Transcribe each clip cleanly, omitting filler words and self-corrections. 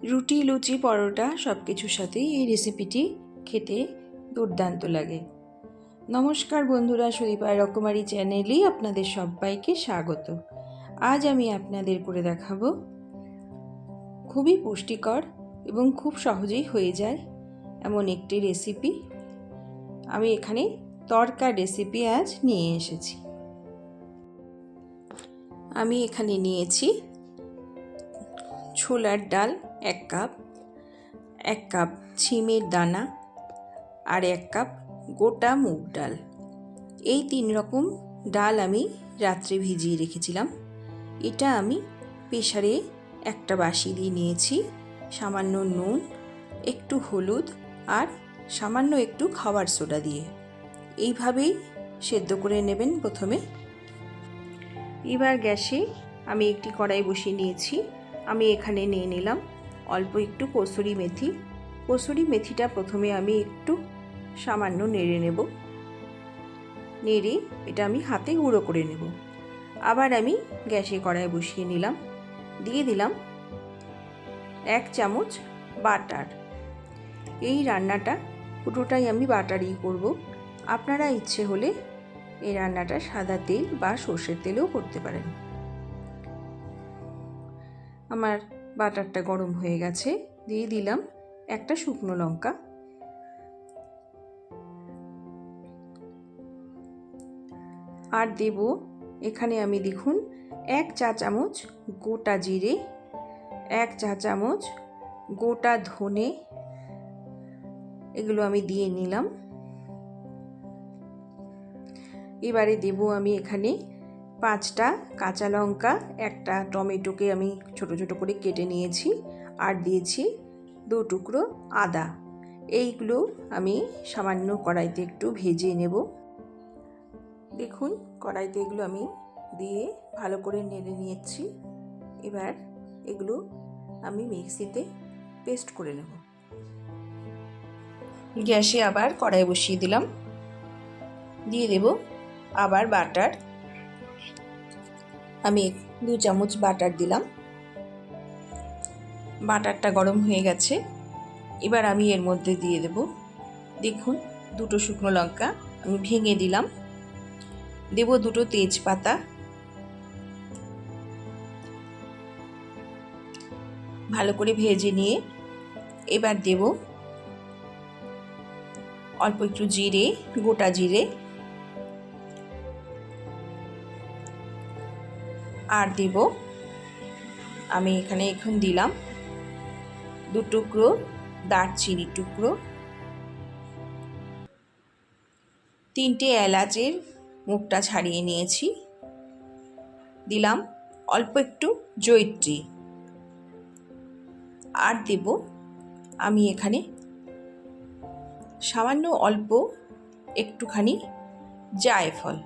রুটি, লুচি, পরোটা সব কিছুর সাথেই এই রেসিপিটি খেতে দুর্দান্ত লাগে। নমস্কার বন্ধুরা, সুদীপার রকমারি চ্যানেলেই আপনাদের সবাইকে স্বাগত। আজ আমি আপনাদের করে দেখাবো খুবই পুষ্টিকর এবং খুব সহজেই হয়ে যায় এমন একটি রেসিপি। আমি এখানে তড়কার রেসিপি আজ নিয়ে এসেছি। আমি এখানে নিয়েছি ছোলার ডাল 1 কাপ, 1 কাপ ছিমের দানা আর 1 কাপ গোটা মুগ ডাল। এই 3 রকম ডাল আমি রাত্রে ভিজিয়ে রেখেছিলাম। এটা আমি প্রেসারে একটা বাসি দিয়ে নিয়েছি, সামান্য নুন, একটু হলুদ আর সামান্য একটু খাবার সোডা দিয়ে। এইভাবেই সেদ্ধ করে নেবেন প্রথমে। এবার গ্যাসে আমি একটি কড়াই বসিয়ে নিয়েছি। আমি এখানে নিয়ে নিলাম অল্প একটু কসুরি মেথি। কসুরি মেথিটা প্রথমে আমি একটু সামান্য নেড়ে নেব। নেড়ে এটা আমি হাতে গুঁড়ো করে নেব। আবার আমি গ্যাসে কড়াই বসিয়ে নিলাম, দিয়ে দিলাম 1 চামচ বাটার। এই রান্নাটা পুরোটাই আমি বাটারই করব। আপনারা ইচ্ছে হলে এই রান্নাটা সাদা তেল বা সর্ষের তেলেও করতে পারেন। আমার বাটারটা গরম হয়ে গেছে, দিয়ে দিলাম একটা শুকনো লঙ্কা, আর দেব এখানে আমি দেখুন 1 চা চামচ গোটা জিরে, 1 চা চামচ গোটা ধনে, এগুলো আমি দিয়ে নিলাম। এবারে দেব আমি এখানে 5টা কাঁচা লঙ্কা, একটা টমেটোকে আমি ছোট ছোট করে কেটে নিয়েছি, আর দিয়েছি 2 টুকরো আদা। এইগুলো আমি সামান্য কড়াইতে একটু ভেজে নেব। দেখুন কড়াইতে এগুলো আমি দিয়ে ভালো করে নেড়ে নিয়েছি। এবার এগুলো আমি মিক্সিতে পেস্ট করে নেব। গ্যাসে আবার কড়াই বসিয়ে দিলাম, দিয়ে দেব আবার বাটার। আমি 2 চামচ বাটার দিলাম। বাটারটা গরম হয়ে গেছে। এবার আমি এর মধ্যে দিয়ে দেব, দেখুন 2টো শুকনো লঙ্কা আমি ভেঙে দিলাম, দেব 2টো তেজপাতা, ভালো করে ভেজে নিয়ে এবার দেব অল্প একটু জিরে, গোটা জিরে, আর দেব আমি এখানে এখন দিলাম 2 টুকরো দারচিনির টুকরো, 3টে এলাচের মুখটা ছাড়িয়ে নিয়েছি, দিলাম অল্প একটু জয়িত্রী, আর দেব আমি এখানে সামান্য অল্প একটুখানি জায়ফল।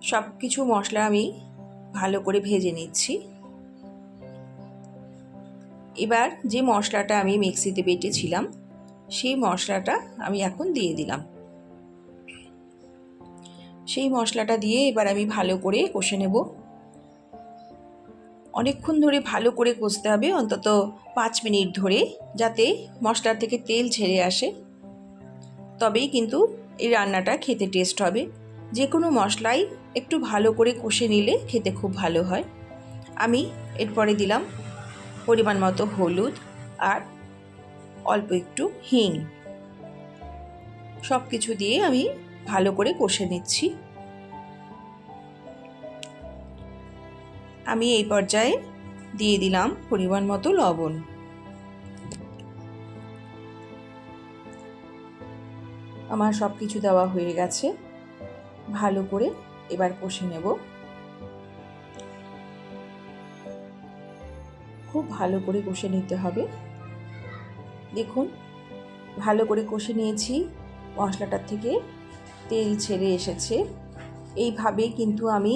সব কিছু মশলা আমি ভালো করে ভেজে নিচ্ছি। এবার যে মশলাটা আমি মিক্সিতে বেটেছিলাম সেই মশলাটা আমি এখন দিয়ে দিলাম। সেই মশলাটা দিয়ে এবার আমি ভালো করে কষে নেব। অনেকক্ষণ ধরে ভালো করে কষতে হবে, অন্তত 5 মিনিট ধরে, যাতে মশলা থেকে তেল ছেড়ে আসে। তবেই কিন্তু এই রান্নাটা খেতে টেস্ট হবে। যে কোনো মশলাই একটু ভালো করে কষে নিলে খেতে খুব ভালো হয়। আমি এরপরে দিলাম পরিমাণ মতো হলুদ আর অল্প একটু হিং। সব কিছু দিয়ে আমি ভালো করে কষে নিচ্ছি। আমি এই পর্যায়ে দিয়ে দিলাম পরিমাণ মতো লবণ। আমার সব কিছু দেওয়া হয়ে গেছে, ভালো করে এবার কষে নেব। খুব ভালো করে কষে নিতে হবে। দেখুন ভালো করে কষে নিয়েছি, মশলাটার থেকে তেল ছেড়ে এসেছে। এইভাবে কিন্তু আমি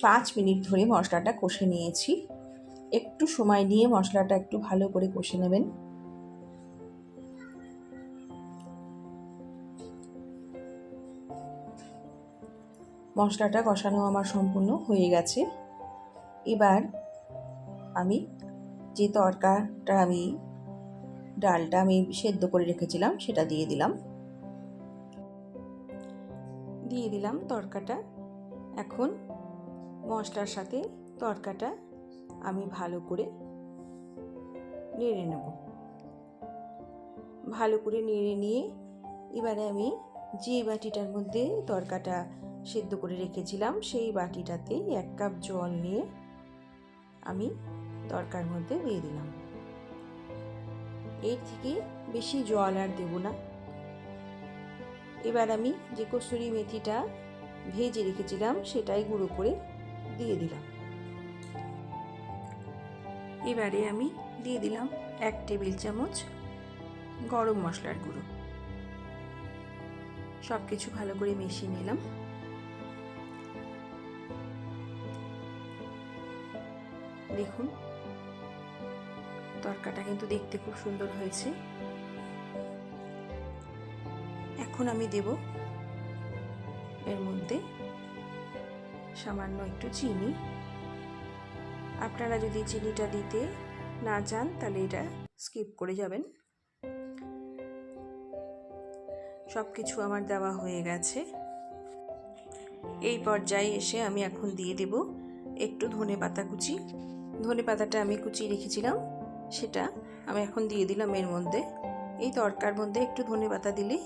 5 মিনিট ধরে মশলাটা কষে নিয়েছি। একটু সময় নিয়ে মশলাটা একটু ভালো করে কষে নেবেন। মশলাটা কষানো আমার সম্পূর্ণ হয়ে গেছে। এবার আমি যে তরকাটা ডালটা আমি সেদ্ধ করে রেখেছিলাম সেটা দিয়ে দিলাম তরকাটা। এখন মশলার সাথে তরকাটা আমি ভালো করে নেড়ে নেব। ভালো করে নেড়ে নিয়ে এবারে আমি যে বাটিটার মধ্যে তরকাটা সেদ্ধ করে রেখেছিলাম সেই বাটিটাতে 1 কাপ জল নিয়ে আমি তরকার মধ্যে দিয়ে দিলাম। এর থেকে বেশি জল আর দেব না। এবার আমি যে কসুরি মেথিটা ভেজে রেখেছিলাম সেটাই গুঁড়ো করে দিয়ে দিলাম। এবারে আমি দিয়ে দিলাম 1 টেবিল চামচ গরম মশলার গুঁড়ো। সব কিছু ভালো করে মিশিয়ে নিলাম। দেখুন তরকাটা কিন্তু দেখতে খুব সুন্দর হয়েছে। এখন আমি দেব এর মধ্যে সামান্য একটু চিনি। আপনারা যদি চিনিটা দিতে না চান তাহলে এটা স্কিপ করে যাবেন। সব কিছু আমার দেওয়া হয়ে গেছে। এই পর্যায়ে এসে আমি এখন দিয়ে দেব একটু ধনেপাতা কুচি। ধনেপাতাটা আমি কুচিয়ে রেখেছিলাম সেটা আমি এখন দিয়ে দিলাম এর মধ্যে। এই তরকার মধ্যে একটু ধনেপাতা দিলে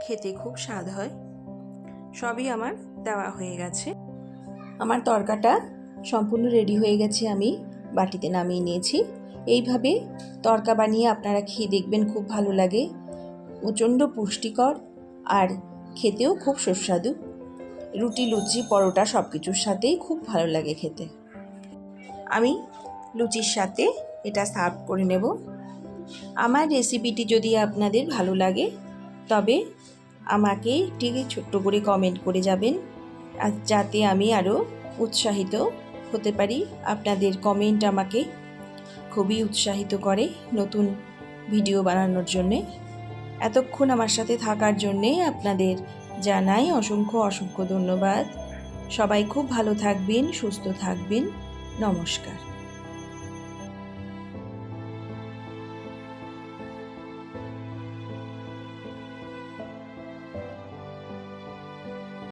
খেতে খুব স্বাদ হয়। সবই আমার দেওয়া হয়ে গেছে। আমার তরকাটা সম্পূর্ণ রেডি হয়ে গেছে। আমি বাটিতে নামিয়ে নিয়েছি। এইভাবে তরকা বানিয়ে আপনারা খেয়ে দেখবেন, খুব ভালো লাগে। প্রচণ্ড পুষ্টিকর আর খেতেও খুব সুস্বাদু। রুটি, লুচি, পরোটা সব কিছুর সাথেই খুব ভালো লাগে খেতে। আমি লুচির সাথে এটা সার্ভ করে নেব। আমার রেসিপিটি যদি আপনাদের ভালো লাগে তবে আমাকে একটি ছোট্ট করে কমেন্ট করে যাবেন, আর যাতে আমি আরও উৎসাহিত হতে পারি। আপনাদের কমেন্ট আমাকে খুবই উৎসাহিত করে নতুন ভিডিও বানানোর জন্যে। এতক্ষণ আমার সাথে থাকার জন্যে আপনাদের জানাই অসংখ্য ধন্যবাদ। সবাই খুব ভালো থাকবেন, সুস্থ থাকবেন। নমস্কার।